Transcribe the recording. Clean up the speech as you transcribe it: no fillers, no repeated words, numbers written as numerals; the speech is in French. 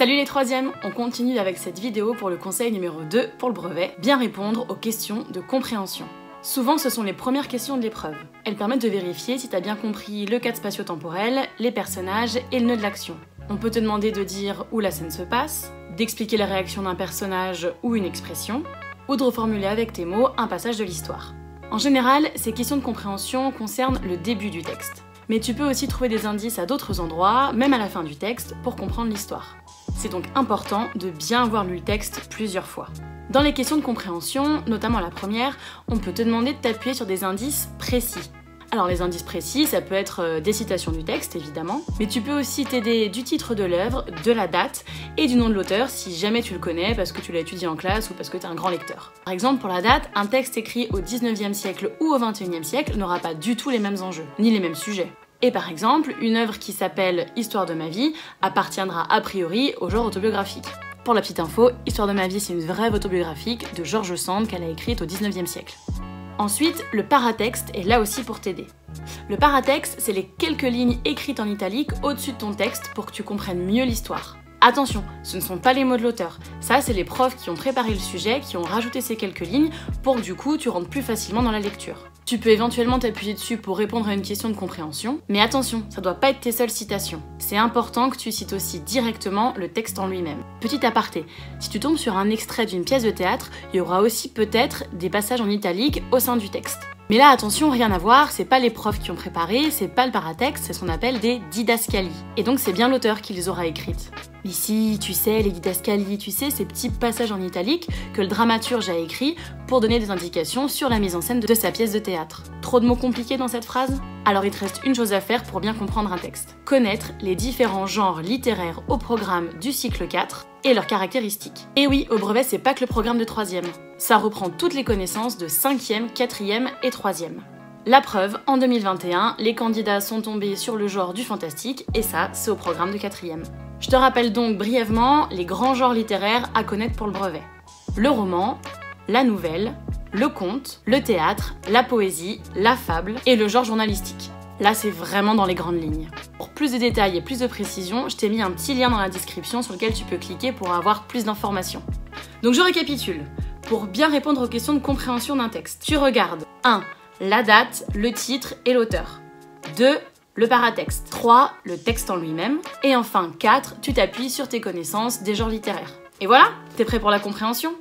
Salut les troisièmes, on continue avec cette vidéo pour le conseil numéro 2 pour le brevet, bien répondre aux questions de compréhension. Souvent ce sont les premières questions de l'épreuve. Elles permettent de vérifier si tu as bien compris le cadre spatio-temporel, les personnages et le nœud de l'action. On peut te demander de dire où la scène se passe, d'expliquer la réaction d'un personnage ou une expression, ou de reformuler avec tes mots un passage de l'histoire. En général, ces questions de compréhension concernent le début du texte. Mais tu peux aussi trouver des indices à d'autres endroits, même à la fin du texte, pour comprendre l'histoire. C'est donc important de bien avoir lu le texte plusieurs fois. Dans les questions de compréhension, notamment la première, on peut te demander de t'appuyer sur des indices précis. Alors les indices précis, ça peut être des citations du texte évidemment, mais tu peux aussi t'aider du titre de l'œuvre, de la date et du nom de l'auteur si jamais tu le connais parce que tu l'as étudié en classe ou parce que tu es un grand lecteur. Par exemple pour la date, un texte écrit au 19e siècle ou au 21e siècle n'aura pas du tout les mêmes enjeux, ni les mêmes sujets. Et par exemple, une œuvre qui s'appelle Histoire de ma vie appartiendra a priori au genre autobiographique. Pour la petite info, Histoire de ma vie c'est une vraie œuvre autobiographique de George Sand qu'elle a écrite au 19e siècle. Ensuite, le paratexte est là aussi pour t'aider. Le paratexte, c'est les quelques lignes écrites en italique au-dessus de ton texte pour que tu comprennes mieux l'histoire. Attention, ce ne sont pas les mots de l'auteur. Ça, c'est les profs qui ont préparé le sujet, qui ont rajouté ces quelques lignes pour que du coup, tu rentres plus facilement dans la lecture. Tu peux éventuellement t'appuyer dessus pour répondre à une question de compréhension, mais attention, ça doit pas être tes seules citations. C'est important que tu cites aussi directement le texte en lui-même. Petit aparté, si tu tombes sur un extrait d'une pièce de théâtre, il y aura aussi peut-être des passages en italique au sein du texte. Mais là, attention, rien à voir, c'est pas les profs qui ont préparé, c'est pas le paratexte, c'est ce qu'on appelle des didascalies. Et donc c'est bien l'auteur qui les aura écrites. Mais si, tu sais, les didascalies, tu sais, ces petits passages en italique que le dramaturge a écrit pour donner des indications sur la mise en scène de sa pièce de théâtre. Trop de mots compliqués dans cette phrase? Alors il te reste une chose à faire pour bien comprendre un texte. Connaître les différents genres littéraires au programme du cycle 4 et leurs caractéristiques. Et oui, au brevet, c'est pas que le programme de 3e. Ça reprend toutes les connaissances de 5e, 4e et 3e. La preuve, en 2021, les candidats sont tombés sur le genre du fantastique, et ça, c'est au programme de 4e. Je te rappelle donc brièvement les grands genres littéraires à connaître pour le brevet. Le roman, la nouvelle, le conte, le théâtre, la poésie, la fable et le genre journalistique. Là, c'est vraiment dans les grandes lignes. Pour plus de détails et plus de précision, je t'ai mis un petit lien dans la description sur lequel tu peux cliquer pour avoir plus d'informations. Donc je récapitule. Pour bien répondre aux questions de compréhension d'un texte, tu regardes 1. La date, le titre et l'auteur. 2. Le paratexte. 3. Le texte en lui-même. Et enfin 4. Tu t'appuies sur tes connaissances des genres littéraires. Et voilà, t'es prêt pour la compréhension ?